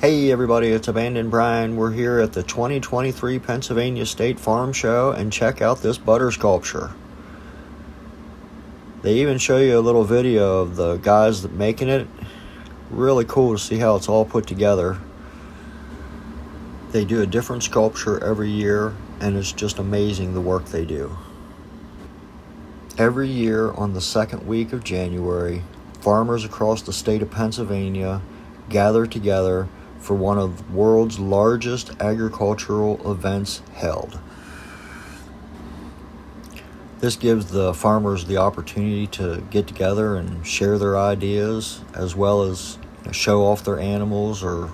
Hey everybody, it's Abandoned Brian. We're here at the 2023 Pennsylvania State Farm Show, and check out this butter sculpture. They even show you a little video of the guys that making it. Really cool to see how it's all put together. They do a different sculpture every year, and it's just amazing the work they do. Every year on the second week of January, farmers across the state of Pennsylvania gather together for one of the world's largest agricultural events held. This gives the farmers the opportunity to get together and share their ideas, as well as show off their animals or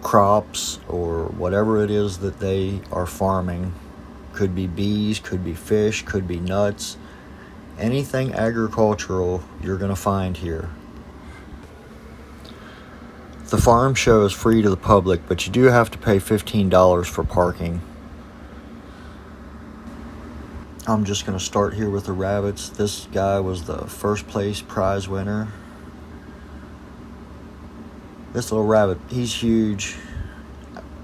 crops or whatever it is that they are farming. Could be bees, could be fish, could be nuts. Anything agricultural you're going to find here. The farm show is free to the public, but you do have to pay $15 for parking. I'm just going to start here with the rabbits. This guy was the first place prize winner. This little rabbit, he's huge.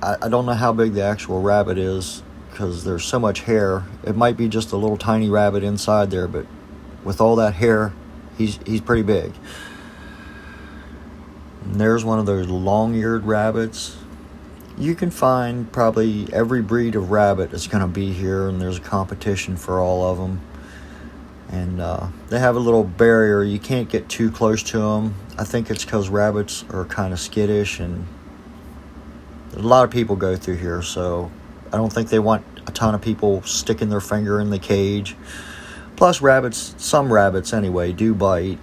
I don't know how big the actual rabbit is because there's so much hair. It might be just a little tiny rabbit inside there, but with all that hair, he's pretty big. And there's one of those long-eared rabbits. You can find probably every breed of rabbit is going to be here, and there's a competition for all of them. And they have a little barrier. You can't get too close to them. I think it's because rabbits are kind of skittish, and a lot of people go through here, so I don't think they want a ton of people sticking their finger in the cage. Plus rabbits, some rabbits anyway, do bite.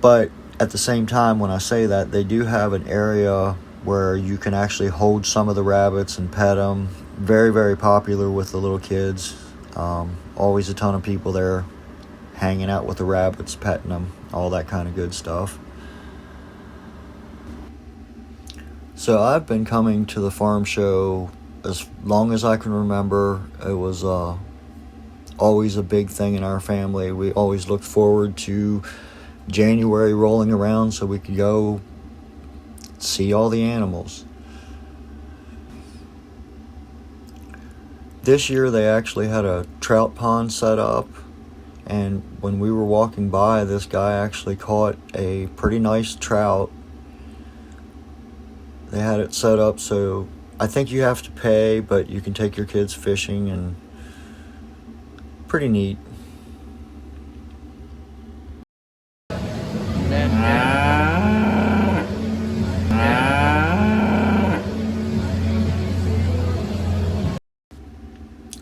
But at the same time, when I say that, they do have an area where you can actually hold some of the rabbits and pet them. Very, very popular with the little kids. Always a ton of people there hanging out with the rabbits, petting them, all that kind of good stuff. So I've been coming to the farm show as long as I can remember. It was always a big thing in our family. We always looked forward to January rolling around so we could go see all the animals. This year they actually had a trout pond set up, and when we were walking by, this guy actually caught a pretty nice trout. They had it set up so I think you have to pay, but you can take your kids fishing, and pretty neat.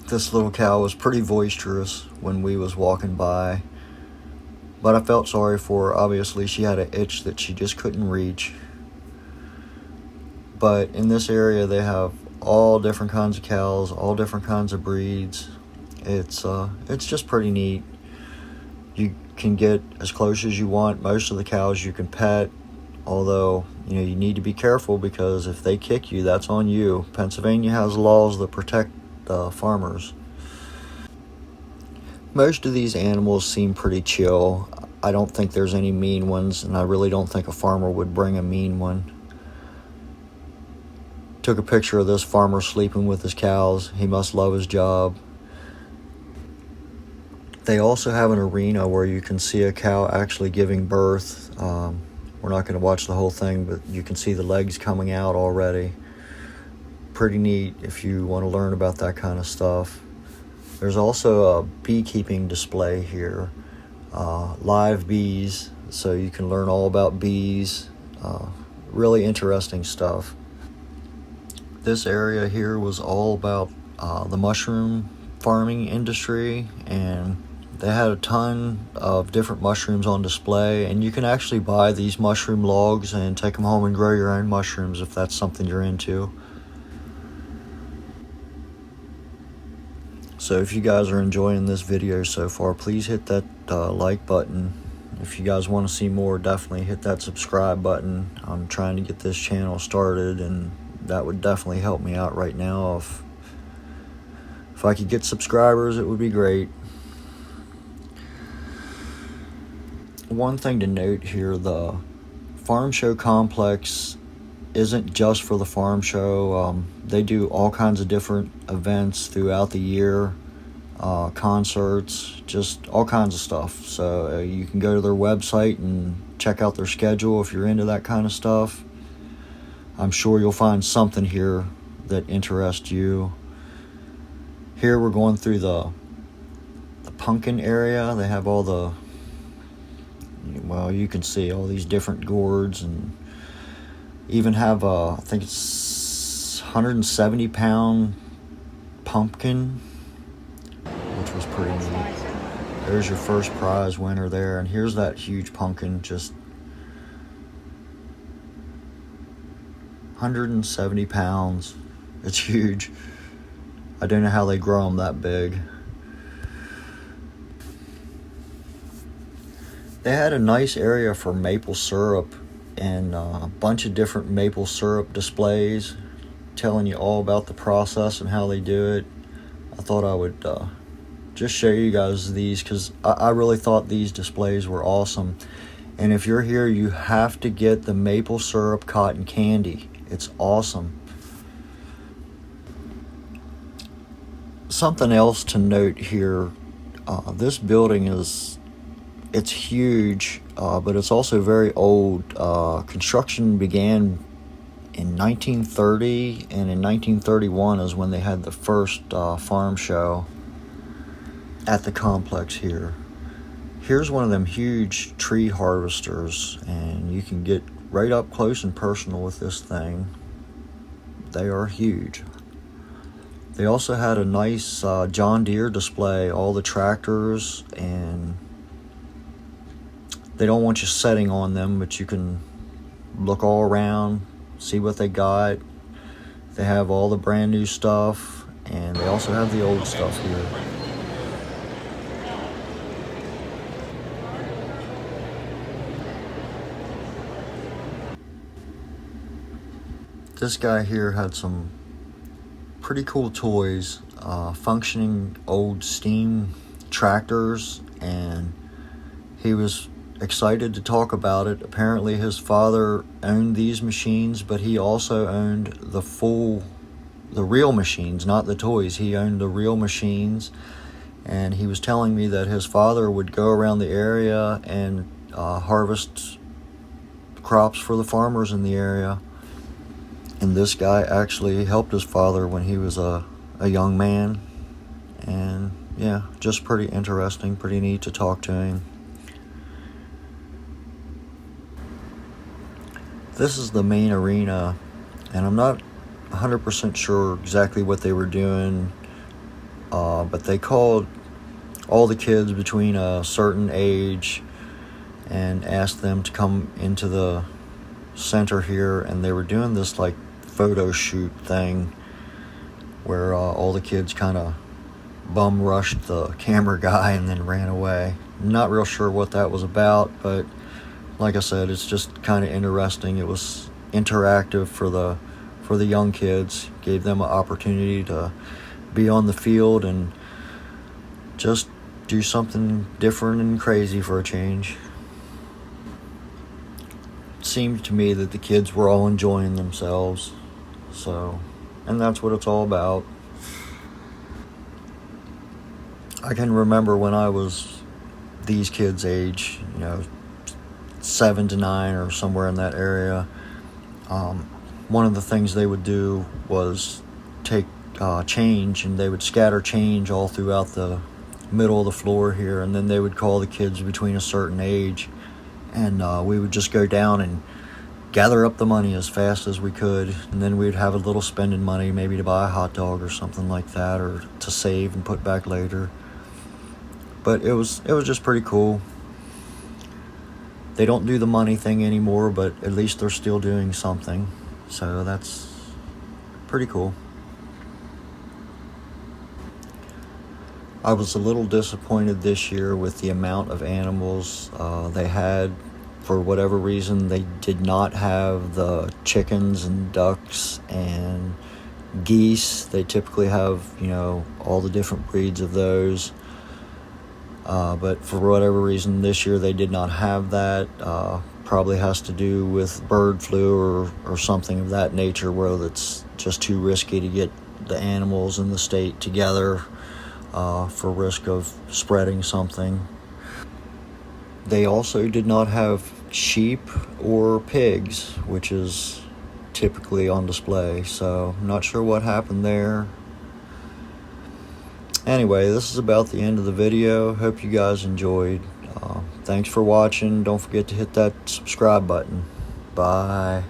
This little cow was pretty boisterous when we was walking by, but I felt sorry for her. Obviously she had an itch that she just couldn't reach. But in this area they have all different kinds of cows, all different kinds of breeds. It's just pretty neat. You can get as close as you want. Most of the cows you can pet, although you need to be careful, because if they kick you, that's on you. Pennsylvania has laws that protect farmers. Most of these animals seem pretty chill. I don't think there's any mean ones, and I really don't think a farmer would bring a mean one. Took a picture of this farmer sleeping with his cows. He must love his job. They also have an arena where you can see a cow actually giving birth. We're not going to watch the whole thing, but you can see the legs coming out already. Pretty neat if you want to learn about that kind of stuff. There's also a beekeeping display here. Live bees, so you can learn all about bees. Really interesting stuff. This area here was all about the mushroom farming industry, and they had a ton of different mushrooms on display, and you can actually buy these mushroom logs and take them home and grow your own mushrooms if that's something you're into. So if you guys are enjoying this video so far, please hit that like button. If you guys want to see more, definitely hit that subscribe button. I'm trying to get this channel started, and that would definitely help me out right now. If I could get subscribers, it would be great. One thing to note here, the farm show complex isn't just for the farm show. They do all kinds of different events throughout the year, concerts, just all kinds of stuff. So you can go to their website and check out their schedule if you're into that kind of stuff. I'm sure you'll find something here that interests you. Here we're going through the pumpkin area. They have all the, well, you can see all these different gourds, and even have I think it's 170-pound pumpkin, which was pretty neat. There's your first prize winner there, and here's that huge pumpkin, just 170 pounds. It's huge. I don't know how they grow them that big. They had a nice area for maple syrup and a bunch of different maple syrup displays telling you all about the process and how they do it. I thought I would just show you guys these because I really thought these displays were awesome. And if you're here, you have to get the maple syrup cotton candy. It's awesome. Something else to note here, this building it's huge, but it's also very old. Construction began in 1930, and in 1931 is when they had the first farm show at the complex here. Here's one of them huge tree harvesters, and you can get right up close and personal with this thing. They are huge. They also had a nice John Deere display, all the tractors, and they don't want you sitting on them, but you can look all around, see what they got. They have all the brand new stuff, and they also have the old stuff here. This guy here had some pretty cool toys, functioning old steam tractors, and he was excited to talk about it. Apparently his father owned these machines, but he also owned the real machines, not the toys. He owned the real machines, and he was telling me that his father would go around the area and harvest crops for the farmers in the area. And this guy actually helped his father when he was a young man. And yeah, just pretty interesting, pretty neat to talk to him. This is the main arena, and I'm not 100% sure exactly what they were doing, but they called all the kids between a certain age and asked them to come into the center here, and they were doing this like photo shoot thing where all the kids kind of bum rushed the camera guy and then ran away. Not real sure what that was about, but like I said, it's just kind of interesting. It was interactive for the young kids, gave them an opportunity to be on the field and just do something different and crazy for a change. It seemed to me that the kids were all enjoying themselves. So, and that's what it's all about. I can remember when I was these kids' age, 7 to 9 or somewhere in that area. One of the things they would do was take change, and they would scatter change all throughout the middle of the floor here, and then they would call the kids between a certain age, and we would just go down and gather up the money as fast as we could, and then we'd have a little spending money, maybe to buy a hot dog or something like that, or to save and put back later. But it was just pretty cool. They don't do the money thing anymore, but at least they're still doing something, so that's pretty cool. I was a little disappointed this year with the amount of animals they had. For whatever reason, they did not have the chickens and ducks and geese. They typically have, all the different breeds of those. But for whatever reason, this year they did not have that. probably has to do with bird flu or something of that nature, where it's just too risky to get the animals in the state together for risk of spreading something. They also did not have sheep or pigs, which is typically on display, so I'm not sure what happened there. Anyway, this is about the end of the video. Hope you guys enjoyed. Thanks for watching. Don't forget to hit that subscribe button. Bye.